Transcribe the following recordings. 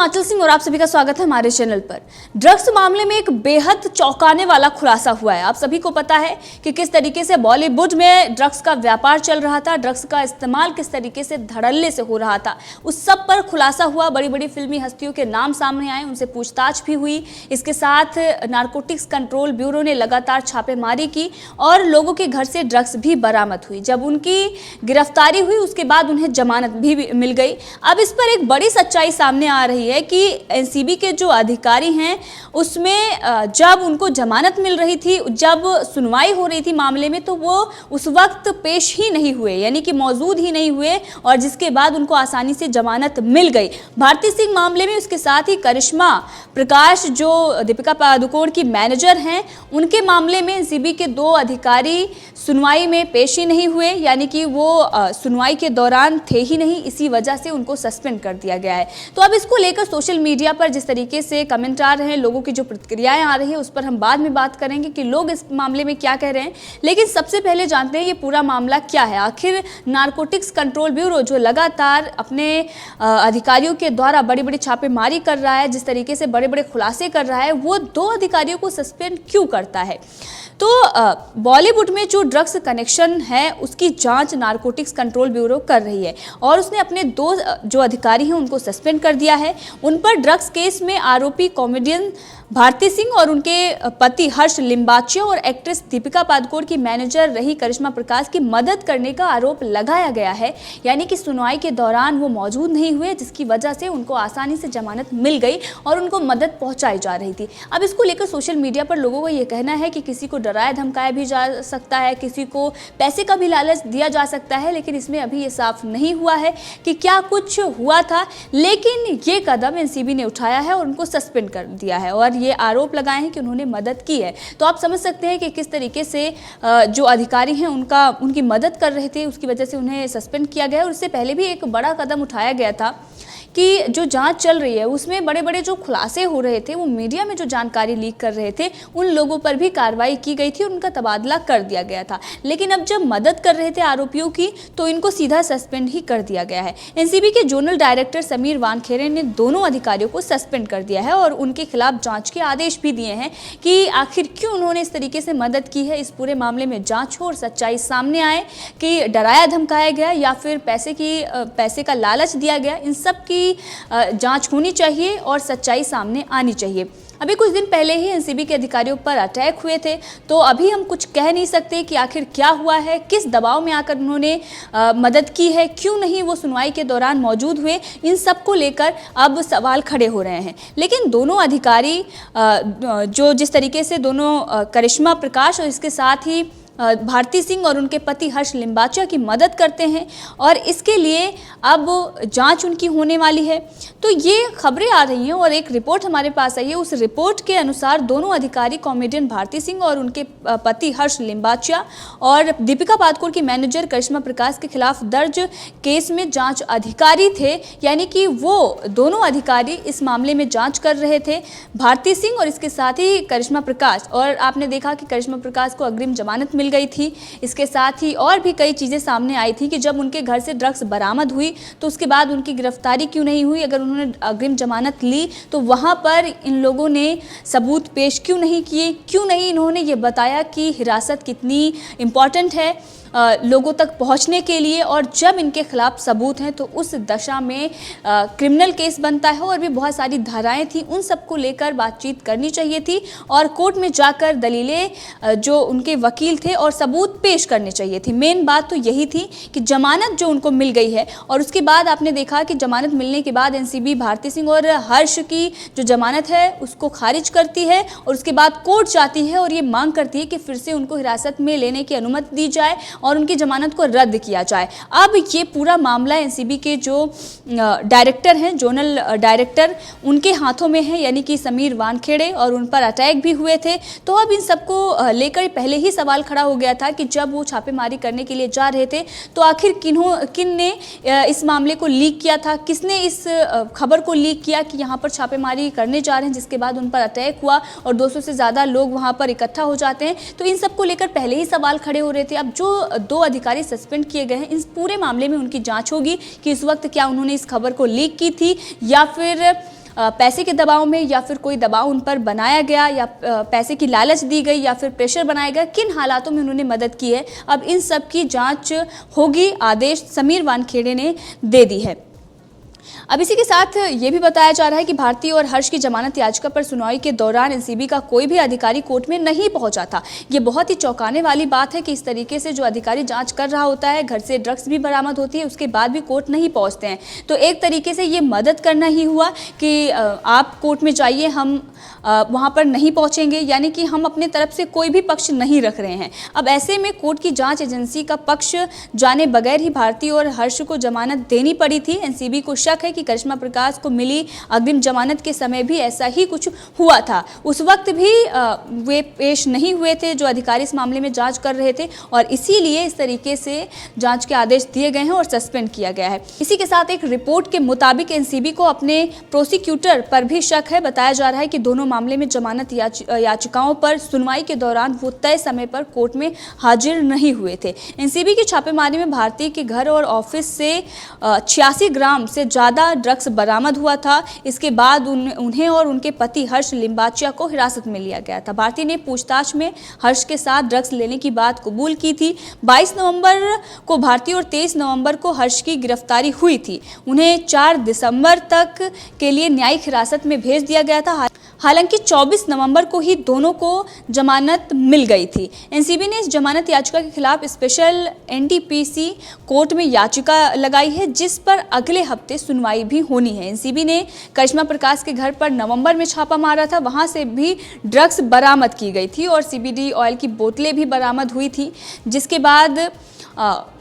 आंचल सिंह और आप सभी का स्वागत है हमारे चैनल पर। ड्रग्स मामले में एक बेहद चौंकाने वाला खुलासा हुआ है। आप सभी को पता है कि किस तरीके से बॉलीवुड में ड्रग्स का व्यापार चल रहा था, ड्रग्स का इस्तेमाल किस तरीके से धड़ल्ले से हो रहा था, उस सब पर खुलासा हुआ। बड़ी बड़ी फिल्मी हस्तियों के नाम सामने आए, उनसे पूछताछ भी हुई। इसके साथ नारकोटिक्स कंट्रोल ब्यूरो ने लगातार छापेमारी की और लोगों के घर से ड्रग्स भी बरामद हुई। जब उनकी गिरफ्तारी हुई उसके बाद उन्हें जमानत भी मिल गई। अब इस पर एक बड़ी सच्चाई सामने आ रही है कि एनसीबी के जो अधिकारी हैं उसमें जब उनको जमानत मिल रही थी, जब सुनवाई हो रही थी मामले में, तो वो उस वक्त पेश ही नहीं हुए, यानी कि मौजूद ही नहीं हुए, और जिसके बाद उनको आसानी से जमानत मिल गई। भारती सिंह मामले में उसके साथ ही करिश्मा प्रकाश जो दीपिका पादुकोण की मैनेजर हैं, उनके मामले में एनसीबी के 2 अधिकारी सुनवाई में पेश ही नहीं हुए, यानी कि वो सुनवाई के दौरान थे ही नहीं, इसी वजह से उनको सस्पेंड कर दिया गया है। तो अब इसको लेकर सोशल मीडिया पर जिस तरीके से कमेंट आ रहे हैं, लोगों की जो प्रतिक्रियाएं आ रही है, उस पर हम बाद में बात करेंगे कि लोग इस मामले में क्या कह रहे हैं। लेकिन सबसे पहले जानते हैं ये पूरा मामला क्या है। आखिर नारकोटिक्स कंट्रोल ब्यूरो जो लगातार अपने अधिकारियों के द्वारा बड़ी बड़ी छापेमारी कर रहा है, जिस तरीके से बड़े बड़े खुलासे कर रहा है, वो 2 अधिकारियों को सस्पेंड क्यों करता है? तो बॉलीवुड में जो ड्रग्स कनेक्शन है उसकी जांच नारकोटिक्स कंट्रोल ब्यूरो कर रही है और उसने अपने 2 जो अधिकारी हैं उनको सस्पेंड कर दिया है। उन पर ड्रग्स केस में आरोपी कॉमेडियन भारती सिंह और उनके पति हर्ष लिम्बाचिया और एक्ट्रेस दीपिका पादुकोण की मैनेजर रही करिश्मा प्रकाश की मदद करने का आरोप लगाया गया है, यानी कि सुनवाई के दौरान वो मौजूद नहीं हुए, जिसकी वजह से उनको आसानी से जमानत मिल गई और उनको मदद पहुंचाई जा रही थी। अब इसको लेकर सोशल मीडिया पर लोगों का ये कहना है कि किसी को डराया धमकाया भी जा सकता है, किसी को पैसे का भी लालच दिया जा सकता है, लेकिन इसमें अभी ये साफ नहीं हुआ है कि क्या कुछ हुआ था। लेकिन ये कदम एनसीबी ने उठाया है और उनको सस्पेंड कर दिया है और ये आरोप लगाए हैं कि उन्होंने मदद की है। तो आप समझ सकते हैं कि किस तरीके से जो अधिकारी हैं उनकी मदद कर रहे थे, उसकी वजह से उन्हें सस्पेंड किया गया। और उससे पहले भी एक बड़ा कदम उठाया गया था कि जो जांच चल रही है उसमें बड़े बड़े जो खुलासे हो रहे थे, वो मीडिया में जो जानकारी लीक कर रहे थे, उन लोगों पर भी कार्रवाई की गई थी और उनका तबादला कर दिया गया था। लेकिन अब जब मदद कर रहे थे आरोपियों की, तो इनको सीधा सस्पेंड ही कर दिया गया है। एनसीबी के जोनल डायरेक्टर समीर वानखेड़े ने दोनों अधिकारियों को सस्पेंड कर दिया है और उनके खिलाफ जाँच के आदेश भी दिए हैं कि आखिर क्यों उन्होंने इस तरीके से मदद की है। इस पूरे मामले में जाँच हो और सच्चाई सामने आए कि डराया धमकाया गया या फिर पैसे का लालच दिया गया। इन सब की जांच होनी चाहिए और सच्चाई सामने आनी चाहिए। अभी कुछ दिन पहले ही एनसीबी के अधिकारियों पर अटैक हुए थे, तो अभी हम कुछ कह नहीं सकते कि आखिर क्या हुआ है, किस दबाव में आकर उन्होंने मदद की है, क्यों नहीं वो सुनवाई के दौरान मौजूद हुए। इन सब को लेकर अब सवाल खड़े हो रहे हैं। लेकिन दोनों अधिकारी जो जिस तरीके से दोनों करिश्मा प्रकाश और इसके साथ ही भारती सिंह और उनके पति हर्ष लिम्बाचिया की मदद करते हैं और इसके लिए अब जांच उनकी होने वाली है। तो ये खबरें आ रही हैं और एक रिपोर्ट हमारे पास आई है। उस रिपोर्ट के अनुसार दोनों अधिकारी कॉमेडियन भारती सिंह और उनके पति हर्ष लिम्बाचिया और दीपिका पादुकोण की मैनेजर करिश्मा प्रकाश के खिलाफ दर्ज केस में जाँच अधिकारी थे, यानी कि वो दोनों अधिकारी इस मामले में जाँच कर रहे थे, भारती सिंह और इसके साथ ही करिश्मा प्रकाश। और आपने देखा कि करिश्मा प्रकाश को अग्रिम जमानत मिल गई थी। इसके साथ ही और भी कई चीजें सामने आई थी कि जब उनके घर से ड्रग्स बरामद हुई तो उसके बाद उनकी गिरफ्तारी क्यों नहीं हुई। अगर उन्होंने अग्रिम जमानत ली तो वहां पर इन लोगों ने सबूत पेश क्यों नहीं किए, क्यों नहीं इन्होंने ये बताया कि हिरासत कितनी इम्पॉर्टेंट है लोगों तक पहुंचने के लिए। और जब इनके खिलाफ सबूत हैं तो उस दशा में क्रिमिनल केस बनता है और भी बहुत सारी धाराएं थी, उन सबको लेकर बातचीत करनी चाहिए थी और कोर्ट में जाकर दलीलें जो उनके वकील थे और सबूत पेश करने चाहिए थी। मेन बात तो यही थी कि जमानत जो उनको मिल गई है और उसके बाद आपने देखा कि जमानत मिलने के बाद एनसीबी भारती सिंह और हर्ष की जो जमानत है उसको खारिज करती है और उसके बाद कोर्ट जाती है और ये मांग करती है कि फिर से उनको हिरासत में लेने की अनुमति दी जाए और उनकी जमानत को रद्द किया जाए। अब ये पूरा मामला एनसीबी के जो डायरेक्टर हैं, जोनल डायरेक्टर, उनके हाथों में है, यानी कि समीर वानखेड़े, और उन पर अटैक भी हुए थे। तो अब इन सबको लेकर पहले ही सवाल खड़ा हो गया था कि जब वो छापेमारी करने के लिए जा रहे थे तो आखिर किन ने इस मामले को लीक किया था, किसने इस खबर को लीक किया कि यहाँ पर छापेमारी करने जा रहे हैं, जिसके बाद उन पर अटैक हुआ और 200 से ज़्यादा लोग वहाँ पर इकट्ठा हो जाते हैं। तो इन सबको लेकर पहले ही सवाल खड़े हो रहे थे। अब जो 2 अधिकारी सस्पेंड किए गए हैं, इस पूरे मामले में उनकी जांच होगी कि इस वक्त क्या उन्होंने इस खबर को लीक की थी या फिर पैसे के दबाव में या फिर कोई दबाव उन पर बनाया गया या पैसे की लालच दी गई या फिर प्रेशर बनाया गया, किन हालातों में उन्होंने मदद की है, अब इन सब की जांच होगी, आदेश समीर वानखेड़े ने दे दी है। अब इसी के साथ ये भी बताया जा रहा है कि भारती और हर्ष की जमानत याचिका पर सुनवाई के दौरान एनसीबी का कोई भी अधिकारी कोर्ट में नहीं पहुंचा था। ये बहुत ही चौंकाने वाली बात है कि इस तरीके से जो अधिकारी जांच कर रहा होता है, घर से ड्रग्स भी बरामद होती है, उसके बाद भी कोर्ट नहीं पहुंचते हैं। तो एक तरीके से ये मदद करना ही हुआ कि आप कोर्ट में जाइए, हम वहाँ पर नहीं पहुँचेंगे, यानी कि हम अपने तरफ से कोई भी पक्ष नहीं रख रहे हैं। अब ऐसे में कोर्ट की जांच एजेंसी का पक्ष जाने बगैर ही भारती और हर्ष को जमानत देनी पड़ी थी। एनसीबी को शक है कि करिश्मा प्रकाश को मिली अग्रिम जमानत के समय भी ऐसा ही कुछ हुआ था। उस वक्त भी वे पेश नहीं हुए थे जो अधिकारी इस मामले में जांच कर रहे थे, और इसीलिए इस तरीके से जांच के आदेश दिए गए हैं और सस्पेंड किया गया है। इसी के साथ एक रिपोर्ट के मुताबिक एनसीबी को अपने प्रोसिक्यूटर पर भी शक है। बताया जा रहा है कि दोनों मामले में जमानत याचिकाओं पर सुनवाई के दौरान वो तय समय पर कोर्ट में हाजिर नहीं हुए थे। एनसीबी की छापेमारी में भारती के घर और ऑफिस से 86 ग्राम से ज़्यादा ड्रग्स बरामद हुआ था। इसके बाद उन्हें और उनके पति हर्ष लिम्बाचिया को हिरासत में लिया गया था। भारती ने पूछताछ में हर्ष के साथ ड्रग्स लेने की बात कबूल की थी। 22 नवंबर को भारती और 23 नवंबर को हर्ष की गिरफ्तारी हुई थी। उन्हें 4 दिसंबर तक के लिए न्यायिक हिरासत में भेज दिया गया था। हालांकि 24 नवंबर को ही दोनों को जमानत मिल गई थी। एनसीबी ने इस जमानत याचिका के खिलाफ स्पेशल एनडीपीसी कोर्ट में याचिका लगाई है, जिस पर अगले हफ्ते सुनवाई भी होनी है। एनसीबी ने करिश्मा प्रकाश के घर पर नवंबर में छापा मारा था, वहां से भी ड्रग्स बरामद की गई थी और सीबीडी ऑयल की बोतलें भी बरामद हुई थी, जिसके बाद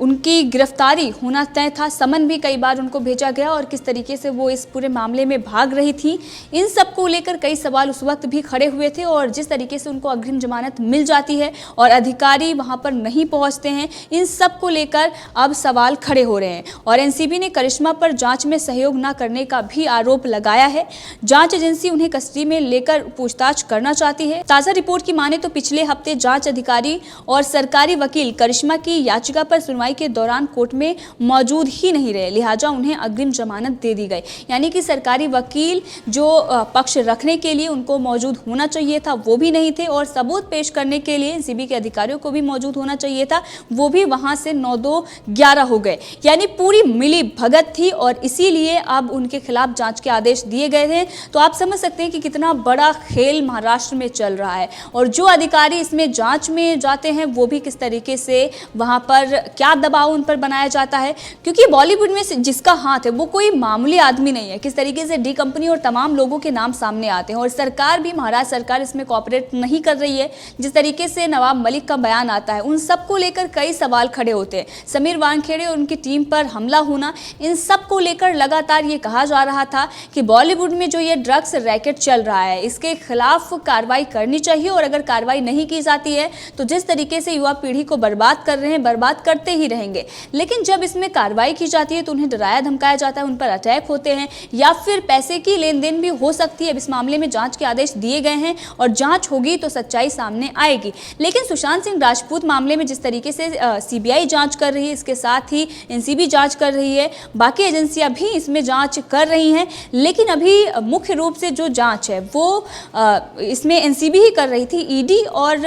उनकी गिरफ्तारी होना तय था। समन भी कई बार उनको भेजा गया और किस तरीके से वो इस पूरे मामले में भाग रही थी, इन सब को लेकर कई सवाल उस वक्त भी खड़े हुए थे। और जिस तरीके से उनको अग्रिम जमानत मिल जाती है और अधिकारी वहां पर नहीं पहुंचते हैं, इन सब को लेकर अब सवाल खड़े हो रहे हैं। और एनसीबी ने करिश्मा पर जांच में सहयोग न करने का भी आरोप लगाया है। जांच एजेंसी उन्हें कस्टडी में लेकर पूछताछ करना चाहती है। ताज़ा रिपोर्ट की माने तो पिछले हफ्ते जांच अधिकारी और सरकारी वकील करिश्मा की याचिका पर सुनवाई के दौरान कोर्ट में मौजूद ही नहीं रहे, लिहाजा उन्हें अग्रिम जमानत दे दी गई। यानी कि सरकारी वकील जो पक्ष रखने के लिए उनको मौजूद होना चाहिए था, वो भी नहीं थे, और सबूत पेश करने के लिए एनसीबी के अधिकारियों को भी मौजूद होना चाहिए था, वो भी वहां से 9-2-11 हो गए। यानी पूरी मिली भगत थी और इसीलिए अब उनके खिलाफ जांच के आदेश दिए गए हैं। तो आप समझ सकते हैं कि कितना बड़ा खेल महाराष्ट्र में चल रहा है, और जो अधिकारी इसमें जांच में जाते हैं वो भी किस तरीके से वहां पर क्या दबाव उन पर बनाया जाता है, क्योंकि बॉलीवुड में जिसका हाथ है वो कोई मामूली आदमी नहीं है। किस तरीके से डी कंपनी और तमाम लोगों के नाम सामने आते हैं, और सरकार भी, महाराष्ट्र सरकार इसमें कोऑपरेट नहीं कर रही है। जिस तरीके से नवाब मलिक का बयान आता है, उन सबको लेकर कई सवाल खड़े होते हैं। समीर वानखेड़े और उनकी टीम पर हमला होना, इन सब को लेकर लगातार ये कहा जा रहा था कि बॉलीवुड में जो ये ड्रग्स रैकेट चल रहा है, इसके खिलाफ कार्रवाई करनी चाहिए, और अगर कार्रवाई नहीं की जाती है तो जिस तरीके से युवा पीढ़ी को बर्बाद कर रहे हैं, बर्बाद करते ही रहेंगे। लेकिन जब इसमें कार्रवाई की जाती है तो उन्हें डराया धमकाया जाता है, उन पर अटैक होते हैं, या फिर पैसे की लेन देन भी हो सकती है। अब इस मामले में जांच के आदेश दिए गए हैं और जांच होगी तो सच्चाई सामने आएगी। लेकिन सुशांत सिंह राजपूत मामले में जिस तरीके से सीबीआई जांच कर रही है, इसके साथ ही एनसीबी जांच कर रही है, बाकी एजेंसियां भी इसमें जांच कर रही हैं, लेकिन अभी मुख्य रूप से जो जांच है वो इसमें एनसीबी ही कर रही थी। ईडी और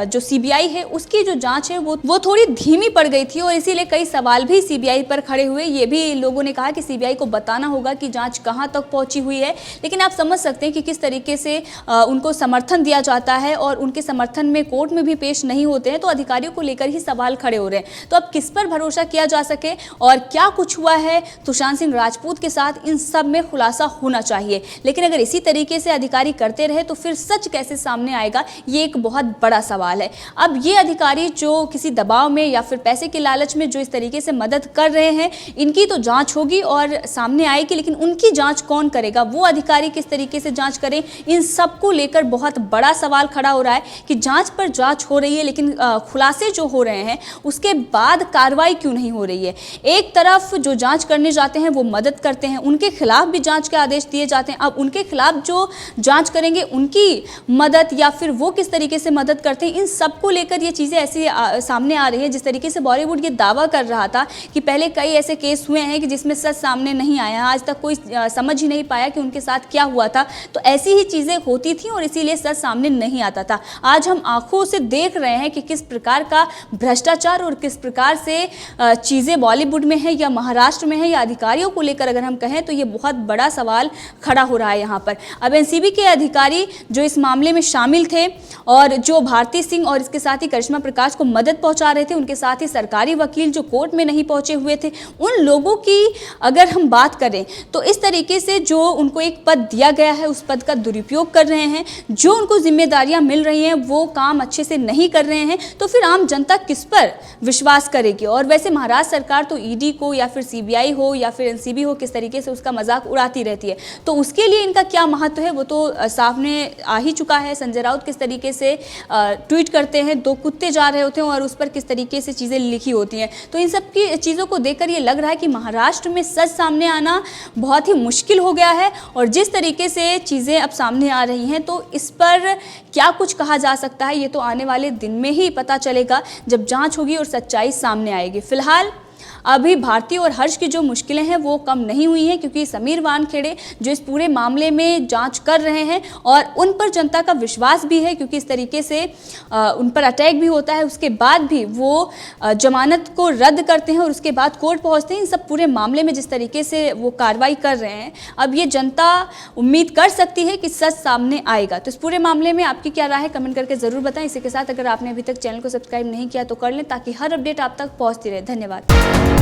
जो सीबीआई है उसकी जो जांच है वो थोड़ी धीमी पड़ गई थी, और इसीलिए कई सवाल भी सीबीआई पर खड़े हुए। ये भी लोगों ने कहा कि सीबीआई को बताना होगा कि जांच कहां तक पहुंची हुई है। लेकिन आप समझ सकते हैं कि किस तरीके से उनको समर्थन दिया जाता है और उनके समर्थन में कोर्ट में भी पेश नहीं होते हैं, तो अधिकारियों को लेकर ही सवाल खड़े हो रहे हैं। तो अब किस पर भरोसा किया जा सके और क्या कुछ हुआ है सुशांत सिंह राजपूत के साथ, इन सब में खुलासा होना चाहिए। लेकिन अगर इसी तरीके से अधिकारी करते रहे तो फिर सच कैसे सामने आएगा, ये एक बहुत बड़ा सवाल है। अब ये अधिकारी जो किसी दबाव में या फिर पैसे के लालच में जो इस तरीके से मदद कर रहे हैं, इनकी तो जांच होगी और सामने आएगी, लेकिन उनकी जांच कौन करेगा, वो अधिकारी किस तरीके से जांच करें, इन सब को लेकर बहुत बड़ा सवाल खड़ा हो रहा है कि जांच पर जांच हो रही है, लेकिन खुलासे जो हो रहे हैं उसके बाद कार्रवाई क्यों नहीं हो रही है। एक तरफ जो जांच करने जाते हैं वो मदद करते हैं, उनके खिलाफ भी जांच के आदेश दिए जाते हैं। अब उनके खिलाफ जो जांच करेंगे उनकी मदद या फिर वो किस तरीके से मदद करते हैं, इन सब को लेकर ये चीज़ें ऐसी सामने आ रही है जिस तरीके से से बॉलीवुड ये दावा कर रहा था कि पहले कई ऐसे केस हुए हैं कि जिसमें सच सामने नहीं आया, आज तक कोई समझ ही नहीं पाया कि उनके साथ क्या हुआ था। तो ऐसी ही चीज़ें होती थी और इसीलिए सच सामने नहीं आता था। आज हम आंखों से देख रहे हैं कि किस प्रकार का भ्रष्टाचार और किस प्रकार से चीज़ें बॉलीवुड में है या महाराष्ट्र में है या अधिकारियों को लेकर अगर हम कहें तो ये बहुत बड़ा सवाल खड़ा हो रहा है यहाँ पर। अब एनसीबी के अधिकारी जो इस मामले में शामिल थे और जो भारती सिंह और इसके साथ ही करिश्मा प्रकाश को मदद पहुंचा रहे थे, उनके साथ ही सरकारी वकील जो कोर्ट में नहीं पहुंचे हुए थे, उन लोगों की अगर हम बात करें तो इस तरीके से जो उनको एक पद दिया गया है उस पद का दुरुपयोग कर रहे हैं, जो उनको जिम्मेदारियां मिल रही हैं वो काम अच्छे से नहीं कर रहे हैं, तो फिर आम जनता किस पर विश्वास करेगी। और वैसे महाराष्ट्र सरकार तो ईडी को या फिर सीबीआई हो या फिर एनसीबी हो किस तरीके से उसका मजाक उड़ाती रहती है, तो उसके लिए इनका क्या महत्व है वो तो सामने आ ही चुका है। संजय राउत किस तरीके से ट्वीट करते हैं, 2 कुत्ते जा रहे होते हैं और उस पर किस तरीके से चीज़ें लिखी होती हैं। तो इन सब की चीज़ों को देखकर ये लग रहा है कि महाराष्ट्र में सच सामने आना बहुत ही मुश्किल हो गया है और जिस तरीके से चीज़ें अब सामने आ रही हैं तो इस पर क्या कुछ कहा जा सकता है ये तो आने वाले दिन में ही पता चलेगा जब जांच होगी और सच्चाई सामने आएगी। फिलहाल अभी भारती और हर्ष की जो मुश्किलें हैं वो कम नहीं हुई हैं, क्योंकि समीर वानखेड़े जो इस पूरे मामले में जांच कर रहे हैं और उन पर जनता का विश्वास भी है, क्योंकि इस तरीके से उन पर अटैक भी होता है, उसके बाद भी वो जमानत को रद्द करते हैं और उसके बाद कोर्ट पहुंचते हैं। इन सब पूरे मामले में जिस तरीके से वो कार्रवाई कर रहे हैं, अब ये जनता उम्मीद कर सकती है कि सच सामने आएगा। तो इस पूरे मामले में आपकी क्या राय है कमेंट करके ज़रूर बताएं। इसी के साथ अगर आपने अभी तक चैनल को सब्सक्राइब नहीं किया तो कर लें ताकि हर अपडेट आप तक पहुँचती रहे। धन्यवाद।